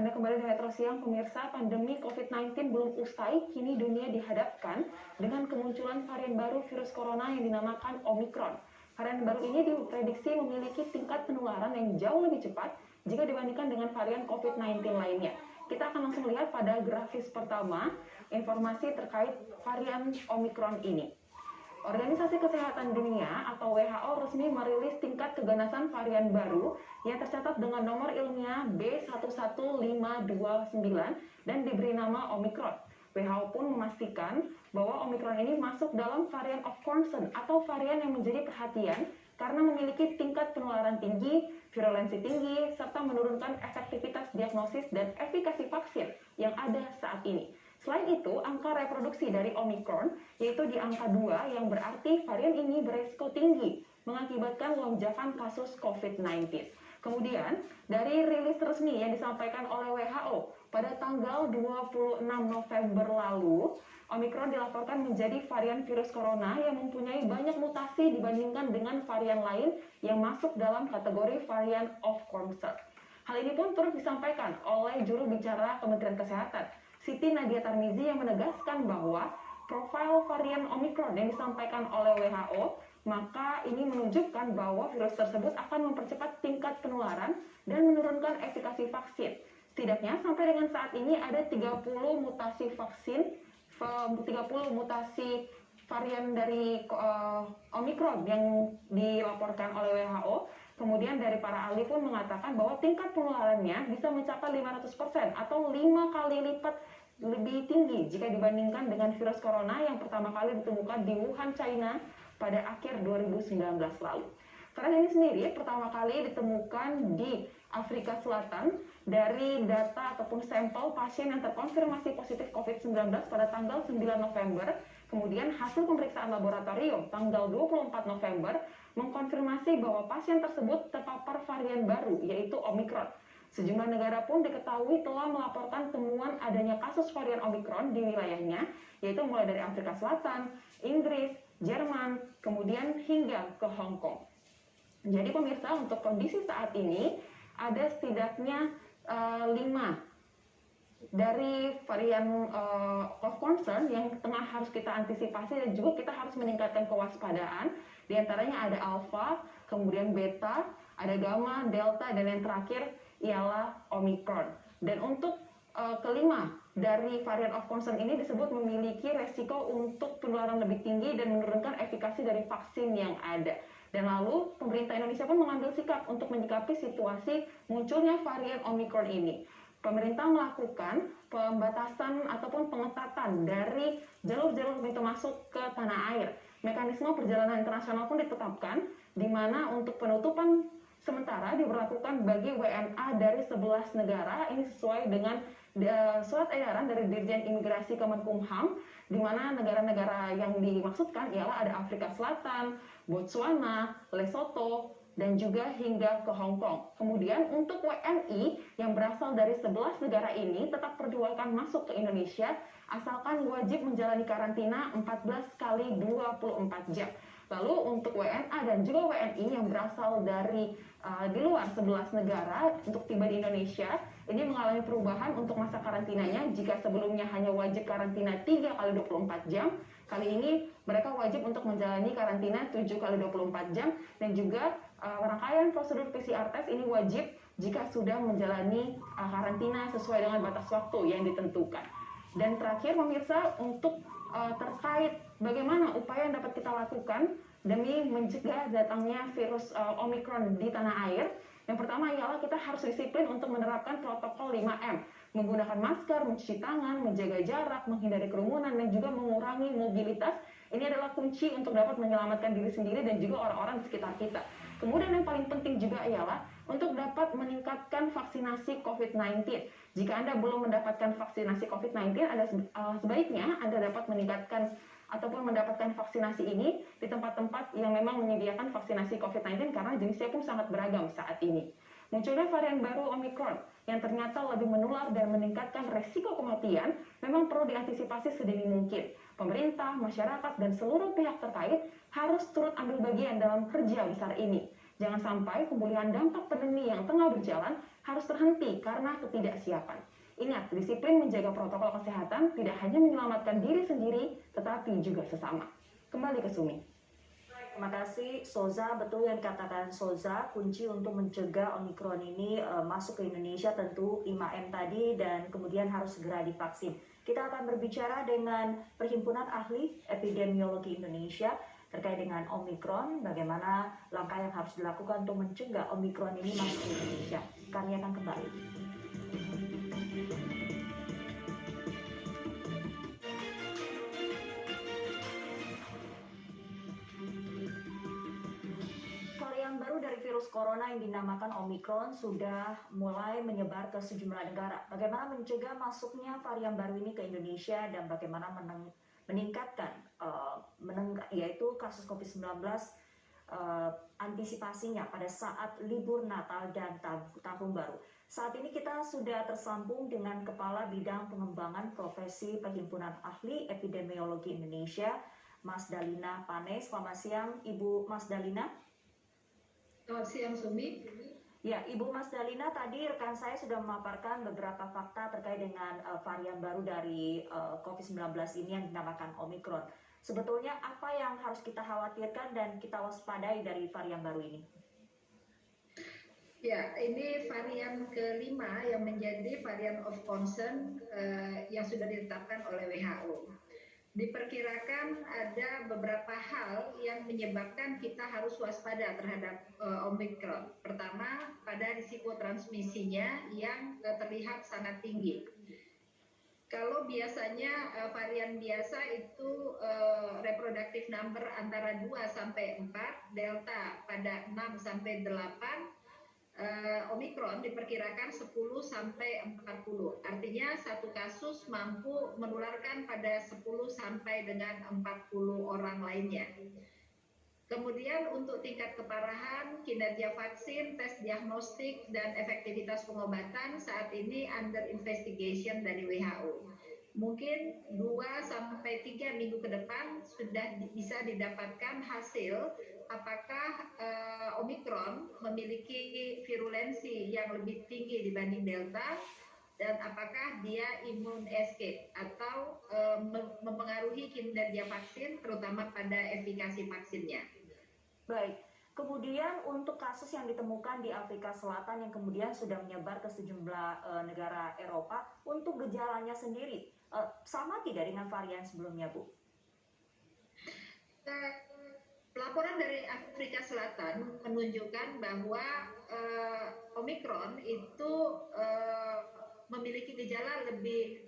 Anda kembali di Metro Siang, pemirsa. Pandemi COVID-19 belum usai, kini dunia dihadapkan dengan kemunculan varian baru virus corona yang dinamakan Omicron. Varian baru ini diprediksi memiliki tingkat penularan yang jauh lebih cepat jika dibandingkan dengan varian COVID-19 lainnya. Kita akan langsung lihat pada grafis pertama informasi terkait varian Omicron ini. Organisasi Kesehatan Dunia atau WHO resmi merilis tingkat keganasan varian baru yang tercatat dengan nomor ilmiah B11529 dan diberi nama Omicron. WHO pun memastikan bahwa Omicron ini masuk dalam varian of concern atau varian yang menjadi perhatian karena memiliki tingkat penularan tinggi, virulensi tinggi, serta menurunkan efektivitas diagnosis dan efikasi vaksin yang ada saat ini. Selain itu, angka reproduksi dari Omicron yaitu di angka 2 yang berarti varian ini beresiko tinggi mengakibatkan lonjakan kasus COVID-19. Kemudian, dari rilis resmi yang disampaikan oleh WHO pada tanggal 26 November lalu, Omicron dilaporkan menjadi varian virus corona yang mempunyai banyak mutasi dibandingkan dengan varian lain yang masuk dalam kategori varian of concern. Hal ini pun turut disampaikan oleh juru bicara Kementerian Kesehatan, Siti Nadia Tarmizi, yang menegaskan bahwa profil varian Omicron yang disampaikan oleh WHO, maka ini menunjukkan bahwa virus tersebut akan mempercepat tingkat penularan dan menurunkan efikasi vaksin. Setidaknya sampai dengan saat ini ada 30 mutasi vaksin, 30 mutasi varian dari Omicron yang dilaporkan oleh WHO. Kemudian dari para ahli pun mengatakan bahwa tingkat penularannya bisa mencapai 500% atau 5 kali lipat lebih tinggi jika dibandingkan dengan virus corona yang pertama kali ditemukan di Wuhan, China pada akhir 2019 lalu. Varian ini sendiri pertama kali ditemukan di Afrika Selatan dari data ataupun sampel pasien yang terkonfirmasi positif COVID-19 pada tanggal 9 November. Kemudian hasil pemeriksaan laboratorium tanggal 24 November mengkonfirmasi bahwa pasien tersebut terpapar varian baru yaitu Omicron. Sejumlah negara pun diketahui telah melaporkan temuan adanya kasus varian Omicron di wilayahnya, yaitu mulai dari Afrika Selatan, Inggris, Jerman, kemudian hingga ke Hong Kong. Jadi pemirsa, untuk kondisi saat ini ada setidaknya 5 dari varian of concern yang tengah harus kita antisipasi dan juga kita harus meningkatkan kewaspadaan. Di antaranya ada alpha, kemudian beta, ada gamma, delta, dan yang terakhir ialah Omicron. Dan untuk kelima dari varian of concern ini disebut memiliki resiko untuk penularan lebih tinggi dan menurunkan efikasi dari vaksin yang ada. Dan lalu pemerintah Indonesia pun mengambil sikap untuk menyikapi situasi munculnya varian Omicron ini. Pemerintah melakukan pembatasan ataupun pengetatan dari jalur-jalur pintu masuk ke tanah air. Mekanisme perjalanan internasional pun ditetapkan, di mana untuk penutupan sementara diberlakukan bagi WNA dari 11 negara. Ini sesuai dengan surat edaran dari Dirjen Imigrasi Kemenkumham, di mana negara-negara yang dimaksudkan ialah ada Afrika Selatan, Botswana, Lesotho, dan juga hingga ke Hong Kong. Kemudian untuk WNI yang berasal dari 11 negara ini tetap perdilakan masuk ke Indonesia asalkan wajib menjalani karantina 14 kali 24 jam. Lalu untuk WNA dan juga WNI yang berasal dari di luar 11 negara untuk tiba di Indonesia, ini mengalami perubahan untuk masa karantinanya. Jika sebelumnya hanya wajib karantina 3 kali 24 jam, kali ini mereka wajib untuk menjalani karantina 7 kali 24 jam dan juga rangkaian prosedur PCR test ini wajib jika sudah menjalani karantina sesuai dengan batas waktu yang ditentukan. Dan terakhir pemirsa, untuk terkait bagaimana upaya yang dapat kita lakukan demi mencegah datangnya virus Omicron di tanah air. Yang pertama ialah kita harus disiplin untuk menerapkan protokol 5M, menggunakan masker, mencuci tangan, menjaga jarak, menghindari kerumunan, dan juga mengurangi mobilitas. Ini adalah kunci untuk dapat menyelamatkan diri sendiri dan juga orang-orang di sekitar kita. Kemudian yang paling penting juga ialah untuk dapat meningkatkan vaksinasi COVID-19. Jika Anda belum mendapatkan vaksinasi COVID-19, sebaiknya Anda dapat meningkatkan ataupun mendapatkan vaksinasi ini di tempat-tempat yang memang menyediakan vaksinasi COVID-19 karena jenisnya pun sangat beragam saat ini. Munculnya varian baru Omicron yang ternyata lebih menular dan meningkatkan resiko kematian memang perlu diantisipasi sedini mungkin. Pemerintah, masyarakat, dan seluruh pihak terkait harus turut ambil bagian dalam kerja besar ini. Jangan sampai pemulihan dampak pandemi yang tengah berjalan harus terhenti karena ketidaksiapan. Ingat, disiplin menjaga protokol kesehatan tidak hanya menyelamatkan diri sendiri, tetapi juga sesama. Kembali ke Sumi. Terima kasih Soza, betul yang dikatakan Soza, kunci untuk mencegah Omikron ini masuk ke Indonesia tentu 5M tadi dan kemudian harus segera divaksin. Kita akan berbicara dengan Perhimpunan Ahli Epidemiologi Indonesia terkait dengan Omikron, bagaimana langkah yang harus dilakukan untuk mencegah Omikron ini masuk ke Indonesia. Kami akan kembali. Varian baru dari virus corona yang dinamakan Omikron sudah mulai menyebar ke sejumlah negara. Bagaimana mencegah masuknya varian baru ini ke Indonesia dan bagaimana meningkatkan yaitu kasus COVID-19 antisipasinya pada saat libur Natal dan Tahun Baru. Saat ini kita sudah tersambung dengan Kepala Bidang Pengembangan Profesi Perhimpunan Ahli Epidemiologi Indonesia, Mas Dalina Pane. Selamat siang, Ibu Mas Dalina. Selamat siang, Sumi. Ya, Ibu Mas Dalina, tadi rekan saya sudah memaparkan beberapa fakta terkait dengan varian baru dari COVID-19 ini yang dinamakan Omikron. Sebetulnya apa yang harus kita khawatirkan dan kita waspadai dari varian baru ini? Ya, ini varian kelima yang menjadi varian of concern yang sudah ditetapkan oleh WHO. Diperkirakan ada beberapa hal yang menyebabkan kita harus waspada terhadap Omikron. Pertama, pada risiko transmisinya yang terlihat sangat tinggi. Kalau biasanya varian biasa itu reproductive number antara 2 sampai 4, Delta pada 6 sampai 8, Omikron diperkirakan 10 sampai 40. Artinya satu kasus mampu menularkan pada 10 sampai dengan 40 orang lainnya. Kemudian untuk tingkat keparahan, kinerja vaksin, tes diagnostik, dan efektivitas pengobatan saat ini under investigation dari WHO. Mungkin 2 sampai 3 minggu ke depan sudah bisa didapatkan hasil apakah Omikron memiliki virulensi yang lebih tinggi dibanding Delta dan apakah dia imun escape atau mempengaruhi kinerja vaksin terutama pada efikasi vaksinnya. Baik, kemudian untuk kasus yang ditemukan di Afrika Selatan yang kemudian sudah menyebar ke sejumlah negara Eropa, untuk gejalanya sendiri sama tidak dengan varian sebelumnya, Bu? Laporan dari Afrika Selatan menunjukkan bahwa Omikron itu memiliki gejala lebih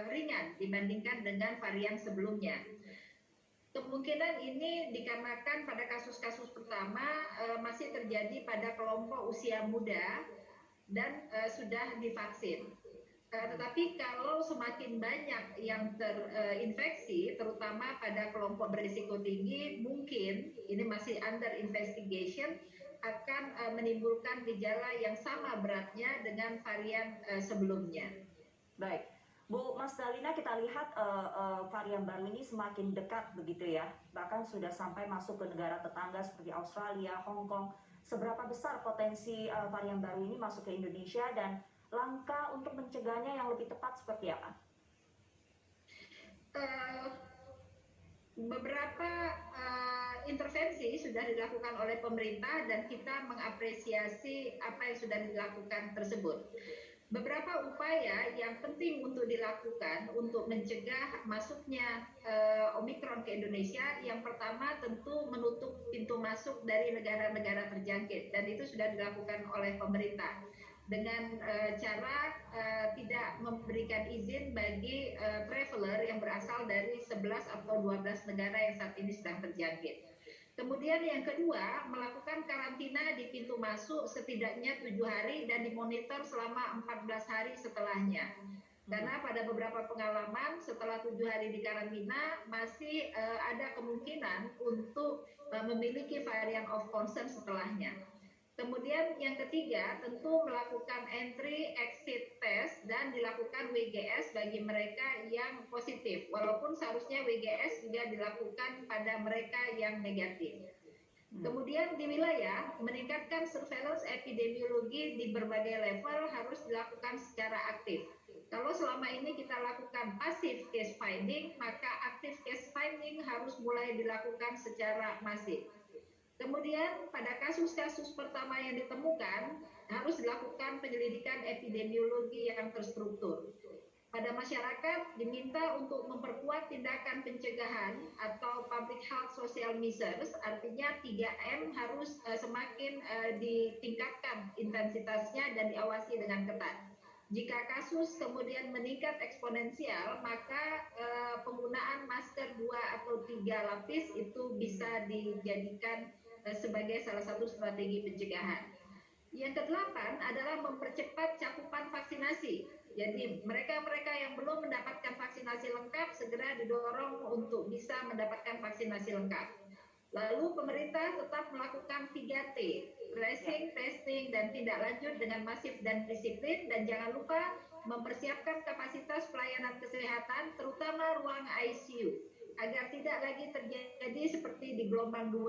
ringan dibandingkan dengan varian sebelumnya. Kemungkinan ini dikarenakan pada kasus-kasus pertama masih terjadi pada kelompok usia muda dan sudah divaksin. Tetapi kalau semakin banyak yang terinfeksi, terutama pada kelompok berisiko tinggi, mungkin ini masih under investigation, akan menimbulkan gejala yang sama beratnya dengan varian sebelumnya. Baik, Bu Mas Dalina, kita lihat varian baru ini semakin dekat begitu ya, bahkan sudah sampai masuk ke negara tetangga seperti Australia, Hong Kong. Seberapa besar potensi varian baru ini masuk ke Indonesia dan langkah untuk mencegahnya yang lebih tepat seperti apa? Beberapa intervensi sudah dilakukan oleh pemerintah dan kita mengapresiasi apa yang sudah dilakukan tersebut. Beberapa upaya yang penting untuk dilakukan untuk mencegah masuknya Omikron ke Indonesia. Yang pertama tentu menutup pintu masuk dari negara-negara terjangkit dan itu sudah dilakukan oleh pemerintah dengan cara tidak memberikan izin bagi traveler yang berasal dari 11 atau 12 negara yang saat ini sedang terjangkit. Kemudian yang kedua, melakukan karantina di pintu masuk setidaknya 7 hari dan dimonitor selama 14 hari setelahnya. Karena pada beberapa pengalaman setelah 7 hari di karantina masih ada kemungkinan untuk memiliki varian of concern setelahnya. Kemudian yang ketiga tentu melakukan entry exit test dan dilakukan WGS bagi mereka yang positif. Walaupun seharusnya WGS juga dilakukan pada mereka yang negatif. Kemudian di wilayah, meningkatkan surveillance epidemiologi di berbagai level harus dilakukan secara aktif. Kalau selama ini kita lakukan pasif case finding, maka aktif case finding harus mulai dilakukan secara masif. Kemudian pada kasus-kasus pertama yang ditemukan, harus dilakukan penyelidikan epidemiologi yang terstruktur. Pada masyarakat diminta untuk memperkuat tindakan pencegahan atau public health social measures, artinya 3M harus semakin ditingkatkan intensitasnya dan diawasi dengan ketat. Jika kasus kemudian meningkat eksponensial, maka penggunaan masker 2 atau 3 lapis itu bisa dijadikan sebagai salah satu strategi pencegahan. Yang kedelapan adalah mempercepat cakupan vaksinasi. Jadi mereka-mereka yang belum mendapatkan vaksinasi lengkap segera didorong untuk bisa mendapatkan vaksinasi lengkap. Lalu pemerintah tetap melakukan 3T, tracing, testing, dan tindak lanjut dengan masif dan disiplin, dan jangan lupa mempersiapkan kapasitas pelayanan kesehatan, terutama ruang ICU, agar tidak lagi terjadi seperti di gelombang 2,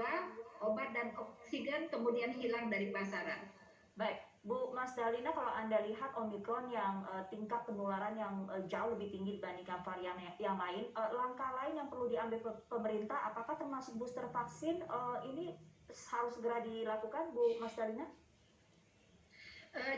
obat dan oksigen kemudian hilang dari pasaran. Baik, Bu Mas Dalina, kalau Anda lihat Omikron yang tingkat penularan yang jauh lebih tinggi dibandingkan varian yang lain, langkah lain yang perlu diambil pemerintah, apakah termasuk booster vaksin ini harus segera dilakukan, Bu Mas Dalina?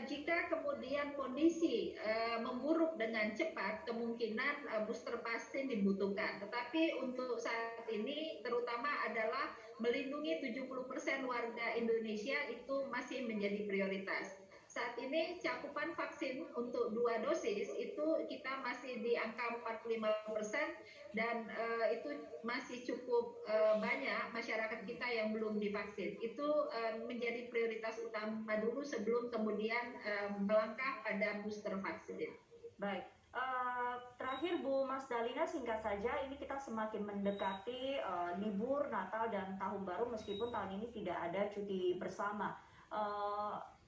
Jika kemudian kondisi memburuk dengan cepat, kemungkinan booster vaksin dibutuhkan. Tetapi untuk saat ini terutama adalah melindungi 70% warga Indonesia itu masih menjadi prioritas. Saat ini cakupan vaksin untuk 2 dosis itu kita masih di angka 45% dan itu masih cukup banyak masyarakat kita yang belum divaksin. Itu menjadi prioritas utama dulu sebelum kemudian melangkah pada booster vaksin. Baik. Terakhir Bu Mas Dalina, singkat saja, ini kita semakin mendekati libur Natal dan Tahun Baru meskipun tahun ini tidak ada cuti bersama.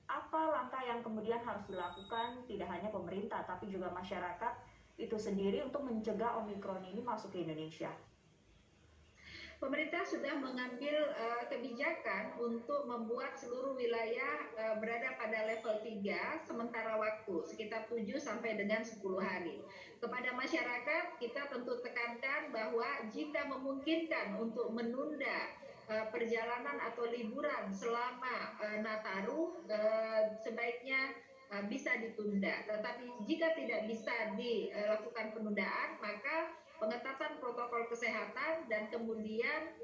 Apa langkah yang kemudian harus dilakukan tidak hanya pemerintah tapi juga masyarakat itu sendiri untuk mencegah Omikron ini masuk ke Indonesia? Pemerintah sudah mengambil kebijakan untuk membuat seluruh wilayah berada pada level 3 sementara waktu sekitar 7 sampai dengan 10 hari. Kepada masyarakat kita tentu tekankan bahwa jika memungkinkan untuk menunda perjalanan atau liburan selama Nataru sebaiknya bisa ditunda. Tetapi jika tidak bisa dilakukan penundaan, maka pengetatan protokol kesehatan dan kemudian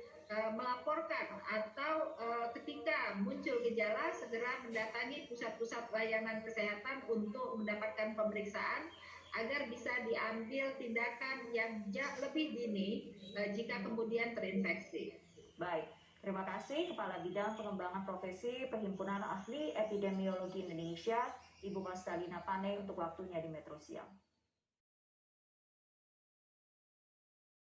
melaporkan atau ketika muncul gejala segera mendatangi pusat-pusat layanan kesehatan untuk mendapatkan pemeriksaan agar bisa diambil tindakan yang lebih dini jika kemudian terinfeksi. Baik, terima kasih Kepala Bidang Pengembangan Profesi Perhimpunan Ahli Epidemiologi Indonesia, Ibu Mas Dalina Pane, untuk waktunya di Metro Siang.